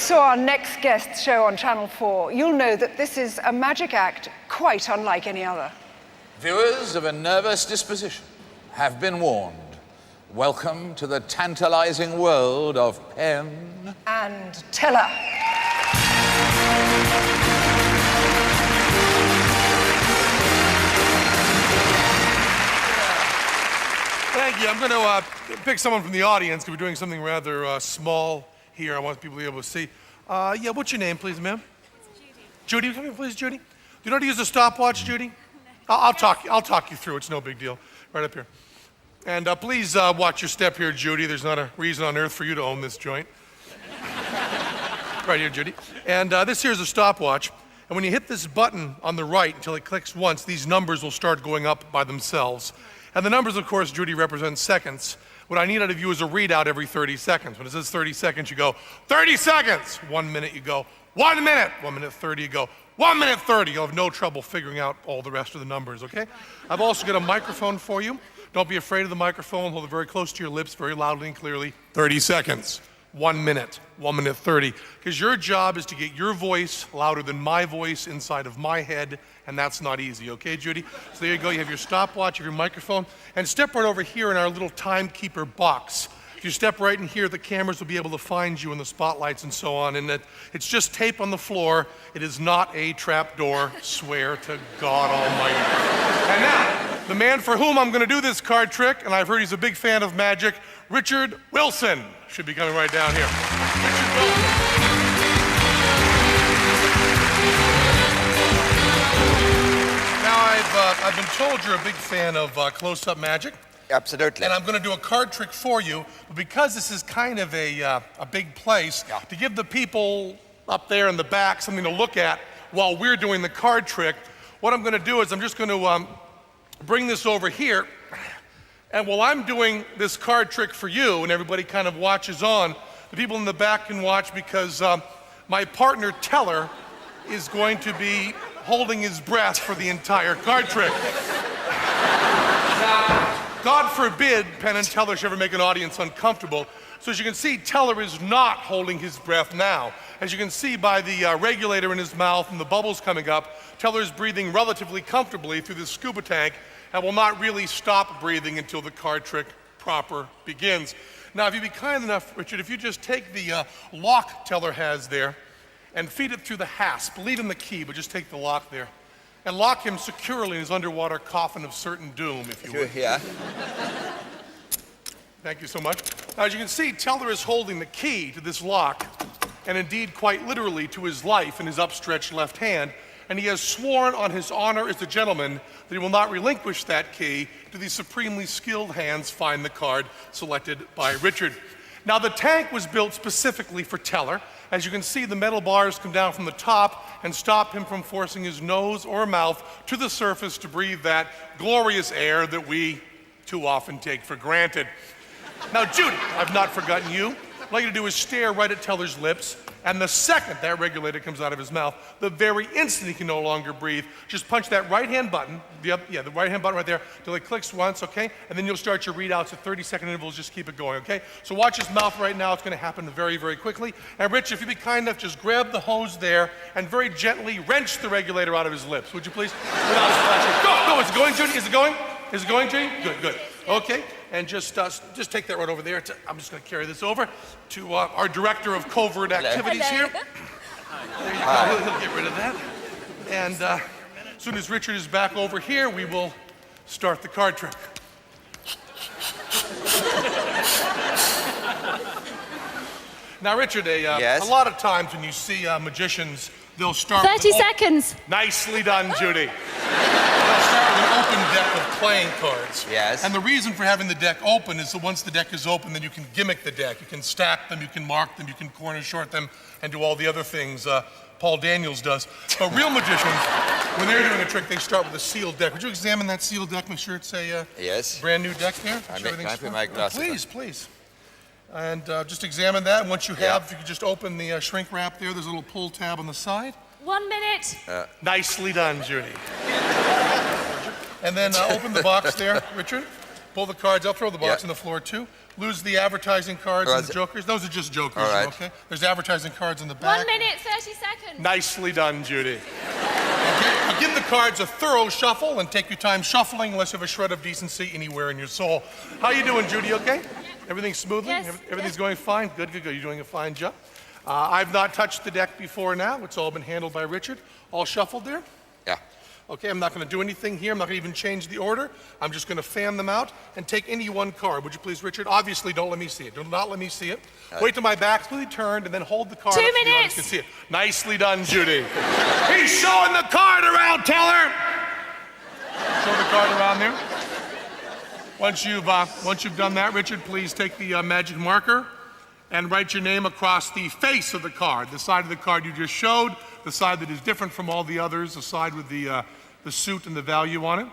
saw our next guest show on Channel 4, you'll know that this is a magic act quite unlike any other. Viewers of a nervous disposition have been warned. Welcome to the tantalizing world of Penn and Teller. Thank you. I'm going to pick someone from the audience because we're doing something rather small here. I want people to be able to see. Yeah, what's your name, please, ma'am? Judy. Judy, come here, please, Judy. Do you know how to use a stopwatch, Judy? I'll talk you through. It's no big deal. Right up here. And please watch your step here, Judy. There's not a reason on earth for you to own this joint. Right here, Judy. And this here is a stopwatch. And when you hit this button on the right until it clicks once, these numbers will start going up by themselves. And the numbers, of course, Judy, represent seconds. What I need out of you is a readout every 30 seconds. When it says 30 seconds, you go, 30 seconds. 1 minute, you go, 1 minute. 1 minute 30, you go, 1 minute 30. You'll have no trouble figuring out all the rest of the numbers, okay? I've also got a microphone for you. Don't be afraid of the microphone. Hold it very close to your lips, very loudly and clearly. 30 seconds. 1 minute. 1 minute 30. Because your job is to get your voice louder than my voice inside of my head, and that's not easy, okay, Judy? So there you go. You have your stopwatch, you have your microphone, and step right over here in our little timekeeper box. If you step right in here, the cameras will be able to find you in the spotlights and so on, and it's just tape on the floor. It is not a trap door, swear to God Almighty. And now, the man for whom I'm going to do this card trick, and I've heard he's a big fan of magic, Richard Wilson, should be coming right down here. Richard Wilson. Now, I've been told you're a big fan of close-up magic. Absolutely. And I'm going to do a card trick for you, but because this is kind of a big place, to give the people up there in the back something to look at while we're doing the card trick, what I'm going to do is I'm just going to bring this over here, and while I'm doing this card trick for you and everybody kind of watches on, the people in the back can watch because my partner Teller is going to be holding his breath for the entire card trick. Now, God forbid Penn and Teller should ever make an audience uncomfortable. So as you can see, Teller is not holding his breath now. As you can see by the regulator in his mouth and the bubbles coming up, Teller is breathing relatively comfortably through this scuba tank and will not really stop breathing until the card trick proper begins. Now, if you'd be kind enough, Richard, if you just take the lock Teller has there and feed it through the hasp, leave him the key, but just take the lock there, and lock him securely in his underwater coffin of certain doom, if you would. Yeah. Thank you so much. Now, as you can see, Teller is holding the key to this lock, and indeed quite literally to his life in his upstretched left hand, and he has sworn on his honor as a gentleman that he will not relinquish that key to the supremely skilled hands find the card selected by Richard. Now, the tank was built specifically for Teller. As you can see, the metal bars come down from the top and stop him from forcing his nose or mouth to the surface to breathe that glorious air that we too often take for granted. Now, Judy, I've not forgotten you. What I'd like you to do is stare right at Teller's lips, and the second that regulator comes out of his mouth, the very instant he can no longer breathe, just punch that right-hand button, the right-hand button right there, till it clicks once, okay? And then you'll start your readouts at 30-second intervals, just keep it going, okay? So watch his mouth right now, it's gonna happen very, very quickly. And Rich, if you'd be kind enough, just grab the hose there and very gently wrench the regulator out of his lips, would you please? Without splashing. Go, is it going, Judy? Is it going? Is it going, Judy? Good. Okay, and just take that right over there. I'm just going to carry this over to our director of covert activities here. There you go. He'll get rid of that. And as soon as Richard is back over here, we will start the card trick. Now, Richard, Yes? a lot of times when you see magicians, they'll start 30 seconds. Nicely done, Judy. They'll start with an open deck of playing cards. Yes. And the reason for having the deck open is that once the deck is open, then you can gimmick the deck. You can stack them, you can mark them, you can corner short them, and do all the other things Paul Daniels does. But real magicians, when they're doing a trick, they start with a sealed deck. Would you examine that sealed deck, make sure it's a Yes. brand new deck there? Can I put my glasses on? Please. And just examine that. And once you have, if you could just open the shrink wrap there, there's a little pull tab on the side. 1 minute. Nicely done, Judy. And then open the box there, Richard. Pull the cards. I'll throw the box Yeah. on the floor, too. Lose the advertising cards and the Right. jokers. Those are just jokers, All right. okay? There's advertising cards in the back. 1 minute, 30 seconds. Nicely done, Judy. Now give the cards a thorough shuffle and take your time shuffling unless you have a shred of decency anywhere in your soul. How you doing, Judy? Okay? Everything's smoothly? Yes, Everything's yes. going fine? Good, good, good. You're doing a fine job. I've not touched the deck before now. It's all been handled by Richard. All shuffled there? Yeah. Okay, I'm not going to do anything here. I'm not going to even change the order. I'm just going to fan them out and take any one card. Would you please, Richard? Obviously, don't let me see it. Do not let me see it. Wait till my back's completely turned and then hold the card 2 up so the audience minutes. can see it. Nicely done, Judy. He's showing the card around, Teller. Show the card around there. Once you've done that, Richard, please take the magic marker and write your name across the face of the card, the side of the card you just showed, the side that is different from all the others, the side with the suit and the value on it.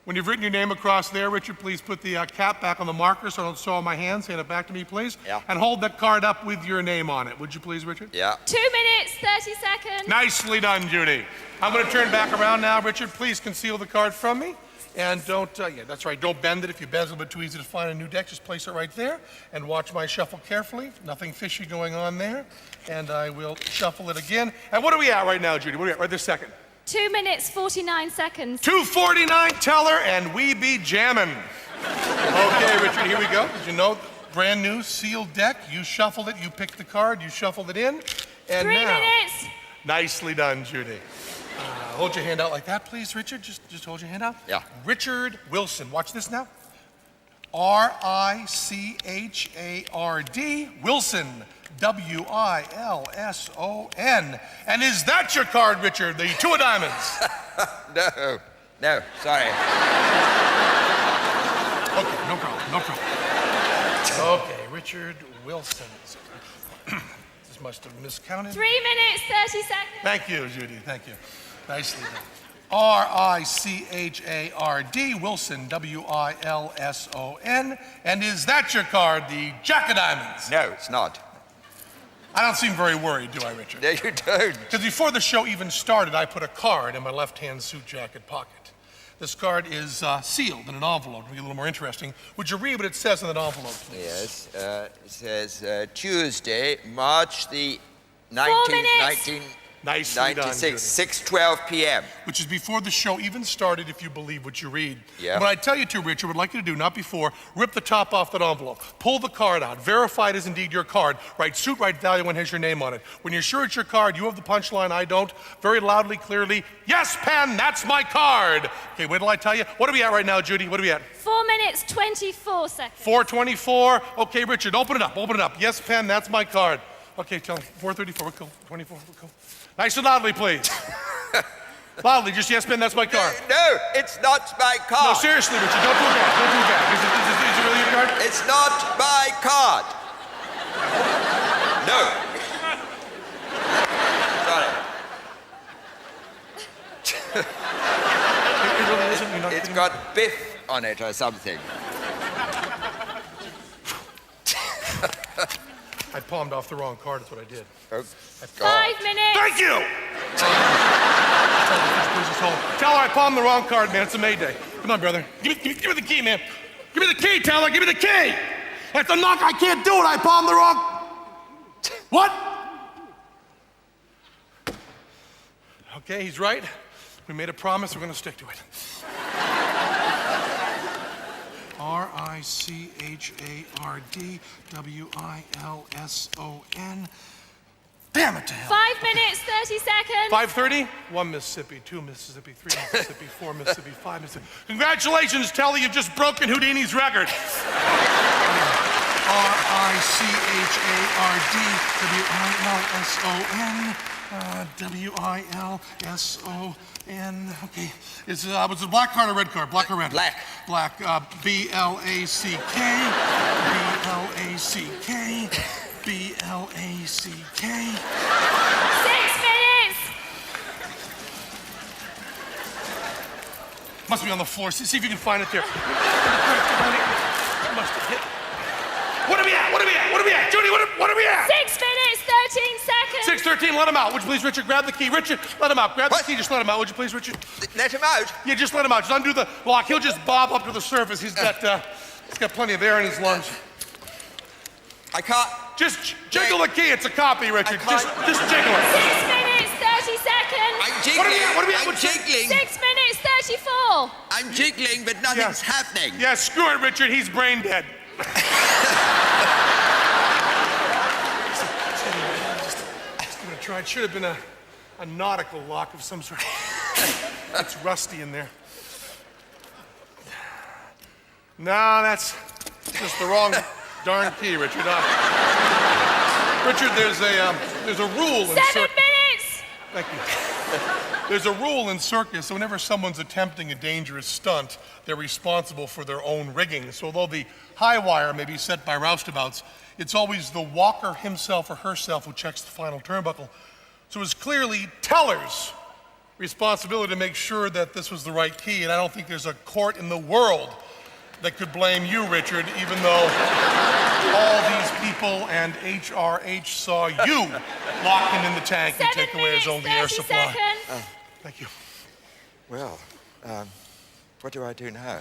When you've written your name across there, Richard, please put the cap back on the marker so I don't soil my hands. Hand it back to me, please. Yeah. And hold that card up with your name on it. Would you please, Richard? Yeah. 2 minutes, 30 seconds. Nicely done, Judy. I'm going to turn back around now. Richard, please conceal the card from me. And don't, yeah, that's right, don't bend it. If you bend, it's a little bit too easy to find a new deck. Just place it right there and watch my shuffle carefully. Nothing fishy going on there. And I will shuffle it again. And what are we at right now, Judy? What are we at right this second? 2 minutes, 49 seconds. 249 Teller, and we be jammin'. Okay, Richard, here we go. Did you know, brand new sealed deck. You shuffled it, you picked the card, you shuffled it in. And 3 now, minutes. nicely done, Judy. Hold your hand out like that, please, Richard. Just hold your hand out. Yeah. Richard Wilson. Watch this now. Richard Wilson. Wilson. And is that your card, Richard? The two of diamonds. No, sorry. Okay, no problem. Okay, Richard Wilson. This must have miscounted. 3 minutes, 30 seconds. Thank you, Judy. Thank you. Nicely done. Richard Wilson, Wilson. And is that your card, the Jack of Diamonds? No, it's not. I don't seem very worried, do I, Richard? No, you don't. Because before the show even started, I put a card in my left-hand suit jacket pocket. This card is sealed in an envelope. To be a little more interesting, would you read what it says in that envelope, please? Yes, it says Tuesday, March the 4 19th, minutes. Nicely done, 1996, Judy. 6:12 p.m. Which is before the show even started, if you believe what you read. Yeah. And what I tell you to, Richard, would like you to do, not before, rip the top off that envelope, pull the card out, verify it is indeed your card, write suit, write value, and has your name on it. When you're sure it's your card, you have the punchline, I don't, very loudly, clearly, yes, Penn, that's my card. Okay, wait till I tell you. What are we at right now, Judy? What are we at? 4 minutes, 24 seconds. 424. Okay, Richard, open it up, Yes, Penn, that's my card. Okay, tell him, 434, we're cool, 24, we're cool. Nice and loudly, please. Loudly, just yes, Penn, that's my card. No, it's not my No, card. seriously, Richard, don't do that. Don't do that. Is it really your card? It's not my card. No. Sorry. It really isn't. You're not It's kidding. got Biff on it or something. I palmed off the wrong card, that's what I did. Oh, 5 minutes. Thank you! Tell her I palmed the wrong card, man. It's a May Day. Come on, brother. Give me the key, man. Give me the key, Taylor. Give me the key. That's a knock. I can't do it. I palmed the wrong. What? Okay, he's right. We made a promise. We're going to stick to it. Richard Wilson. Damn it to hell. 5 minutes, 30 seconds. 5:30? 1 Mississippi, 2 Mississippi, 3 Mississippi, 4 Mississippi, 5 Mississippi. Congratulations, Telly, you've just broken Houdini's record. Richard Wilson. Okay. Was it a black card or red card? Black or red? Black. Black. B-L-A-C-K. B-L-A-C-K. B-L-A-C-K. 6 minutes. Must be on the floor. See if you can find it there. Must have hit. What are we at? Judy, what are we at? 6 minutes, 13 seconds. seconds. 6:13, let him out. Would you please, Richard, grab the key. Richard, let him out. Grab What? the key, just let him out. Would you please, Richard? Let him out. Yeah, just let him out. Just undo the lock. He'll just bob up to the surface. He's got plenty of air in his lungs. I can't. Just jiggle the key. It's a copy, Richard. can't- Just jiggle it. 6 minutes, 30 seconds. I'm jiggling. What do we- I'm jiggling. 6 minutes, 34. I'm jiggling, but nothing's happening. Yeah, screw it, Richard. He's brain dead. Just gonna try. It should have been a nautical lock of some sort. It's rusty in there. No, that's just the wrong darn key, Richard. Richard, there's a rule in 7 circus. minutes. Thank you. There's a rule in circus, so whenever someone's attempting a dangerous stunt, they're responsible for their own rigging. So although the high wire may be set by roustabouts, it's always the walker himself or herself who checks the final turnbuckle. So it's clearly Teller's responsibility to make sure that this was the right key, and I don't think there's a court in the world that could blame you, Richard, even though all these people and HRH saw you lock him in the tank and 7 take away his minutes, own air 30 supply. seconds. Thank you. Well, what do I do now?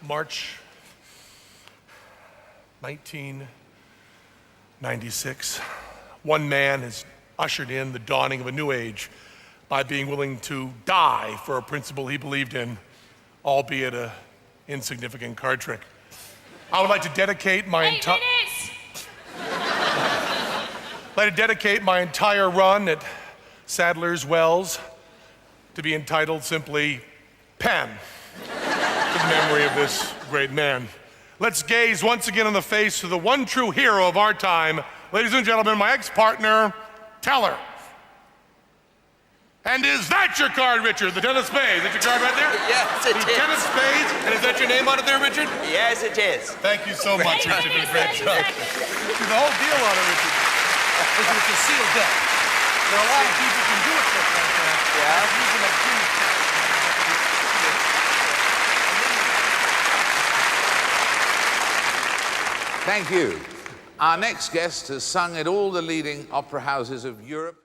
March 1996. One man has ushered in the dawning of a new age by being willing to die for a principle he believed in, albeit an insignificant card trick. I would like to dedicate my 8 entire minutes. run at Sadler's Wells to be entitled simply Penn, to the memory of this great man. Let's gaze once again in the face of the one true hero of our time, ladies and gentlemen, my ex-partner, Teller. And is that your card, Richard? The 10 of spades. Is that your card right there? Yes, it The is. 10 of spades. And is that your name on it there, Richard? Yes, it is. Thank you so much, 8 Richard. minutes, Great 30 job. seconds. See, the whole deal on it, Richard, is that it's a sealed deck. There are a lot of people who can do a trick like that. Yeah. Using a key. Thank you. Our next guest has sung at all the leading opera houses of Europe.